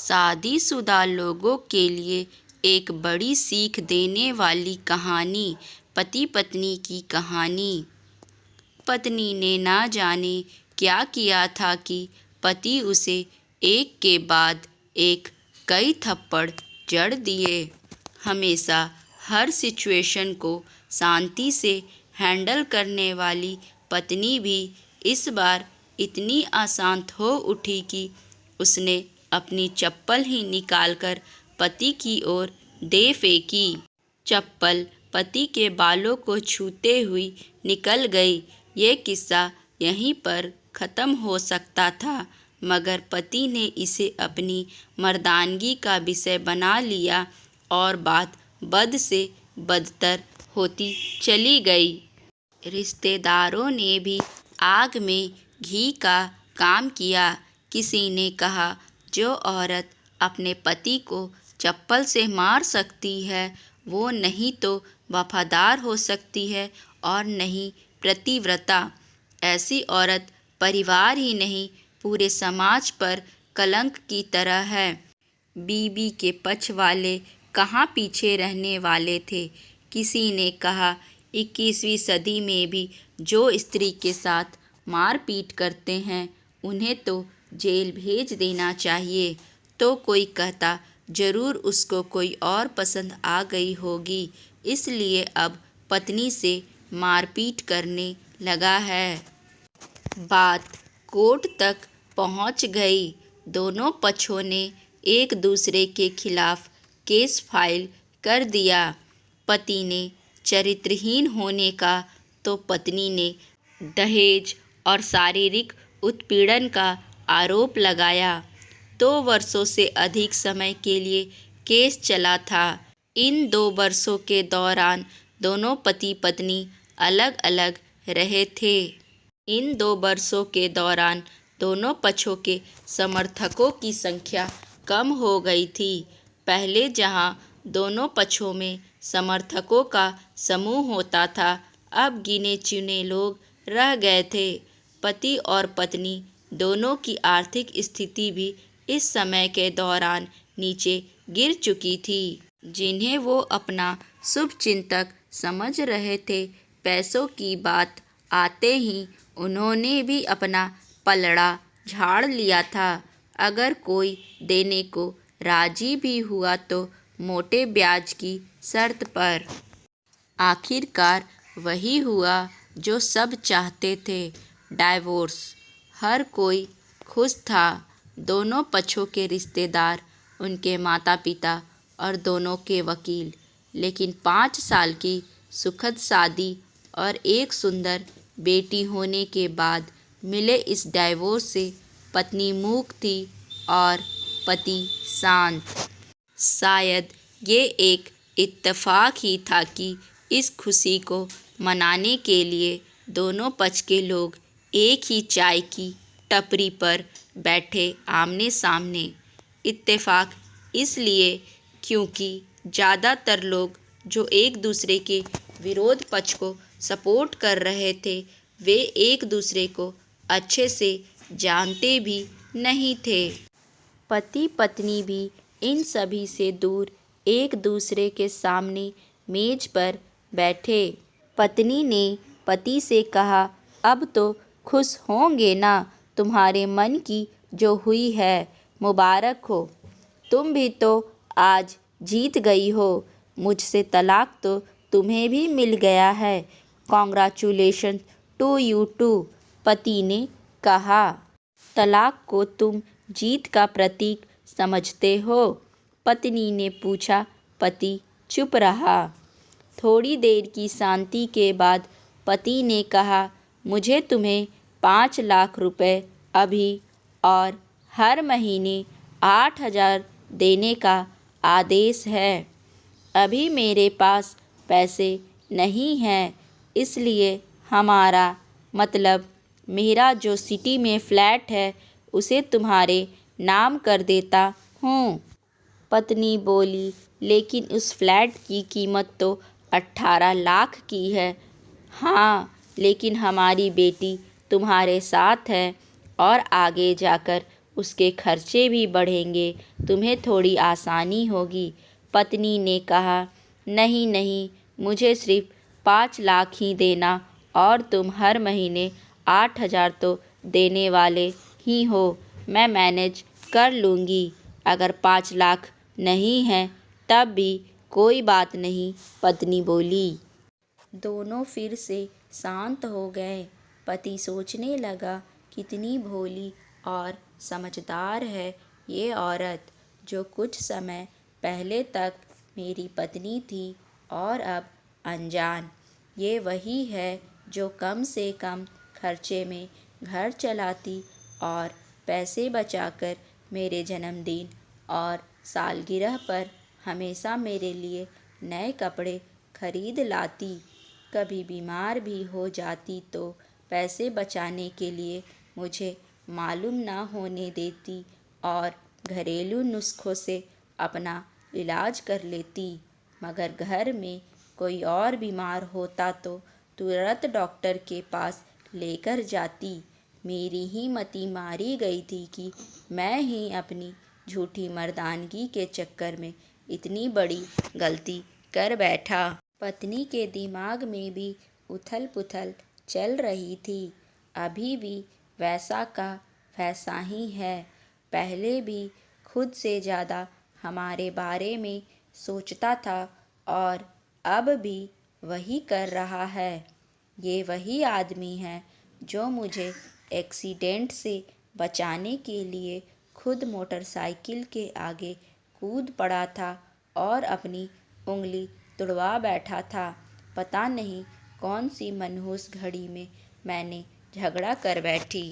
शादीशुदा लोगों के लिए एक बड़ी सीख देने वाली कहानी। पति पत्नी की कहानी। पत्नी ने ना जाने क्या किया था कि पति उसे एक के बाद एक कई थप्पड़ जड़ दिए। हमेशा हर सिचुएशन को शांति से हैंडल करने वाली पत्नी भी इस बार इतनी अशांत हो उठी कि उसने अपनी चप्पल ही निकालकर पति की ओर दे फेंकी। चप्पल पति के बालों को छूते हुई निकल गई। ये किस्सा यहीं पर ख़त्म हो सकता था, मगर पति ने इसे अपनी मर्दानगी का विषय बना लिया और बात बद से बदतर होती चली गई। रिश्तेदारों ने भी आग में घी का काम किया। किसी ने कहा, जो औरत अपने पति को चप्पल से मार सकती है वो नहीं तो वफादार हो सकती है और नहीं पतिव्रता। ऐसी औरत परिवार ही नहीं पूरे समाज पर कलंक की तरह है। बीबी के पक्ष वाले कहाँ पीछे रहने वाले थे। किसी ने कहा, 21वीं सदी में भी जो स्त्री के साथ मारपीट करते हैं उन्हें तो जेल भेज देना चाहिए। तो कोई कहता, जरूर उसको कोई और पसंद आ गई होगी, इसलिए अब पत्नी से मारपीट करने लगा है। बात कोर्ट तक पहुंच गई। दोनों पक्षों ने एक दूसरे के खिलाफ केस फाइल कर दिया। पति ने चरित्रहीन होने का तो पत्नी ने दहेज और शारीरिक उत्पीड़न का आरोप लगाया। 2 वर्षों से अधिक समय के लिए केस चला था। इन 2 वर्षों के दौरान दोनों पति पत्नी अलग अलग रहे थे। इन 2 वर्षों के दौरान दोनों पक्षों के समर्थकों की संख्या कम हो गई थी। पहले जहां दोनों पक्षों में समर्थकों का समूह होता था, अब गिने चुने लोग रह गए थे। पति और पत्नी दोनों की आर्थिक स्थिति भी इस समय के दौरान नीचे गिर चुकी थी। जिन्हें वो अपना शुभचिंतक समझ रहे थे, पैसों की बात आते ही उन्होंने भी अपना पलड़ा झाड़ लिया था। अगर कोई देने को राजी भी हुआ तो मोटे ब्याज की शर्त पर। आखिरकार वही हुआ जो सब चाहते थे, डाइवोर्स। हर कोई खुश था। दोनों पक्षों के रिश्तेदार, उनके माता पिता और दोनों के वकील। लेकिन 5 साल की सुखद शादी और एक सुंदर बेटी होने के बाद मिले इस डाइवोर्स से पत्नी मूक थी और पति शांत। शायद ये एक इत्तेफाक ही था कि इस खुशी को मनाने के लिए दोनों पक्ष के लोग एक ही चाय की टपरी पर बैठे आमने सामने। इत्तेफाक इसलिए क्योंकि ज़्यादातर लोग जो एक दूसरे के विरोध पक्ष को सपोर्ट कर रहे थे, वे एक दूसरे को अच्छे से जानते भी नहीं थे। पति पत्नी भी इन सभी से दूर एक दूसरे के सामने मेज पर बैठे। पत्नी ने पति से कहा, अब तो खुश होंगे ना, तुम्हारे मन की जो हुई है मुबारक हो। तुम भी तो आज जीत गई हो। मुझसे तलाक तो तुम्हें भी मिल गया है। Congratulation to you too. पति ने कहा। तलाक को तुम जीत का प्रतीक समझते हो? पत्नी ने पूछा। पति चुप रहा। थोड़ी देर की शांति के बाद पति ने कहा, मुझे तुम्हें 5 लाख रुपए अभी और हर महीने 8,000 देने का आदेश है। अभी मेरे पास पैसे नहीं हैं, इसलिए हमारा मतलब मेरा जो सिटी में फ्लैट है उसे तुम्हारे नाम कर देता हूँ। पत्नी बोली, लेकिन उस फ्लैट की कीमत तो 18 लाख की है। हाँ, लेकिन हमारी बेटी तुम्हारे साथ है और आगे जाकर उसके खर्चे भी बढ़ेंगे, तुम्हें थोड़ी आसानी होगी। पत्नी ने कहा, नहीं नहीं, मुझे सिर्फ 5 लाख ही देना, और तुम हर महीने 8,000 तो देने वाले ही हो, मैं मैनेज कर लूँगी। अगर 5 लाख नहीं है तब भी कोई बात नहीं, पत्नी बोली। दोनों फिर से शांत हो गए। पति सोचने लगा, कितनी भोली और समझदार है ये औरत, जो कुछ समय पहले तक मेरी पत्नी थी और अब अनजान। ये वही है जो कम से कम खर्चे में घर चलाती और पैसे बचाकर मेरे जन्मदिन और सालगिरह पर हमेशा मेरे लिए नए कपड़े खरीद लाती। कभी बीमार भी हो जाती तो पैसे बचाने के लिए मुझे मालूम ना होने देती और घरेलू नुस्खों से अपना इलाज कर लेती। मगर घर में कोई और बीमार होता तो तुरंत डॉक्टर के पास लेकर जाती। मेरी ही मति मारी गई थी कि मैं ही अपनी झूठी मर्दानगी के चक्कर में इतनी बड़ी गलती कर बैठा। पत्नी के दिमाग में भी उथल पुथल चल रही थी। अभी भी वैसा का वैसा ही है। पहले भी खुद से ज़्यादा हमारे बारे में सोचता था और अब भी वही कर रहा है। ये वही आदमी है जो मुझे एक्सीडेंट से बचाने के लिए खुद मोटरसाइकिल के आगे कूद पड़ा था और अपनी उंगली तुड़वा बैठा था। पता नहीं कौन सी मनहूस घड़ी में मैंने झगड़ा कर बैठी।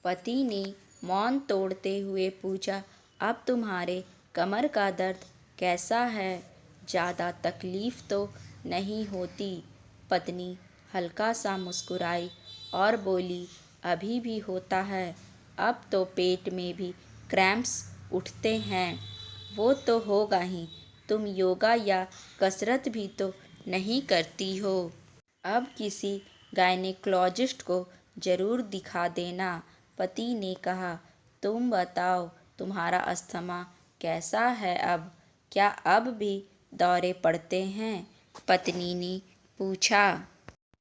पति ने मौन तोड़ते हुए पूछा, अब तुम्हारे कमर का दर्द कैसा है? ज़्यादा तकलीफ़ तो नहीं होती? पत्नी हल्का सा मुस्कुराई और बोली, अभी भी होता है। अब तो पेट में भी क्रैम्प्स उठते हैं। वो तो होगा ही, तुम योगा या कसरत भी तो नहीं करती हो। अब किसी गायनेकोलॉजिस्ट को ज़रूर दिखा देना। पति ने कहा, तुम बताओ, तुम्हारा अस्थमा कैसा है अब? क्या अब भी दौरे पड़ते हैं? पत्नी ने पूछा।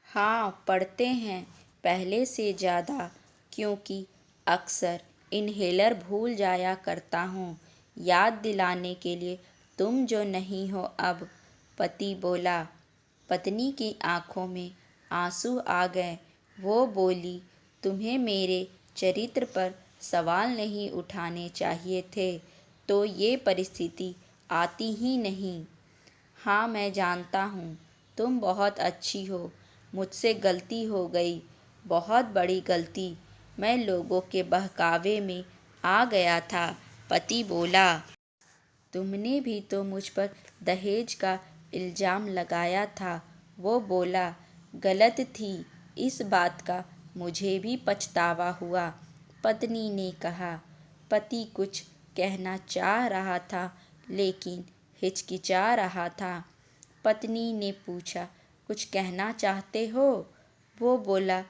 हाँ, पड़ते हैं, पहले से ज़्यादा, क्योंकि अक्सर इन्हेलर भूल जाया करता हूँ, याद दिलाने के लिए तुम जो नहीं हो अब, पति बोला। पत्नी की आंखों में आंसू आ गए। वो बोली, तुम्हें मेरे चरित्र पर सवाल नहीं उठाने चाहिए थे, तो ये परिस्थिति आती ही नहीं। हाँ, मैं जानता हूँ, तुम बहुत अच्छी हो। मुझसे गलती हो गई, बहुत बड़ी गलती। मैं लोगों के बहकावे में आ गया था, पति बोला। तुमने भी तो मुझ पर दहेज का इल्ज़ाम लगाया था, वो बोला। गलत थी, इस बात का मुझे भी पछतावा हुआ, पत्नी ने कहा। पति कुछ कहना चाह रहा था, लेकिन हिचकिचा रहा था। पत्नी ने पूछा, कुछ कहना चाहते हो? वो बोला,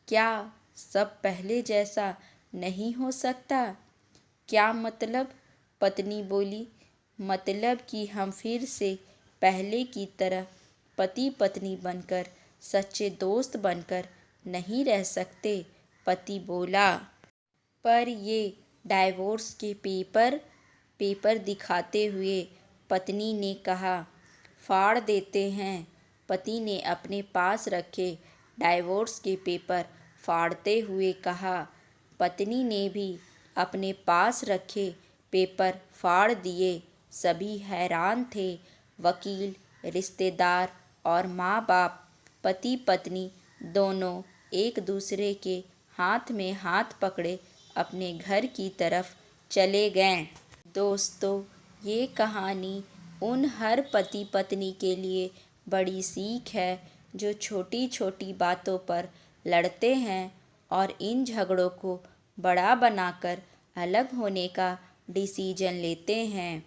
क्या सब पहले जैसा नहीं हो सकता? क्या मतलब? पत्नी बोली, मतलब कि हम फिर से पहले की तरह पति पत्नी बनकर, सच्चे दोस्त बनकर नहीं रह सकते, पति बोला। पर ये डाइवोर्स के पेपर दिखाते हुए पत्नी ने कहा, फाड़ देते हैं। पति ने अपने पास रखे डाइवोर्स के पेपर फाड़ते हुए कहा। पत्नी ने भी अपने पास रखे पेपर फाड़ दिए। सभी हैरान थे, वकील, रिश्तेदार और माँ बाप। पति पत्नी दोनों एक दूसरे के हाथ में हाथ पकड़े अपने घर की तरफ चले गए। दोस्तों, ये कहानी उन हर पति पत्नी के लिए बड़ी सीख है जो छोटी छोटी बातों पर लड़ते हैं और इन झगड़ों को बड़ा बनाकर अलग होने का डिसीजन लेते हैं।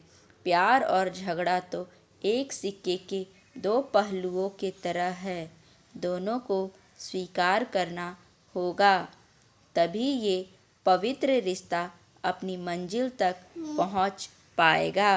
प्यार और झगड़ा तो एक सिक्के के दो पहलुओं के तरह है, दोनों को स्वीकार करना होगा, तभी ये पवित्र रिश्ता अपनी मंजिल तक पहुंच पाएगा।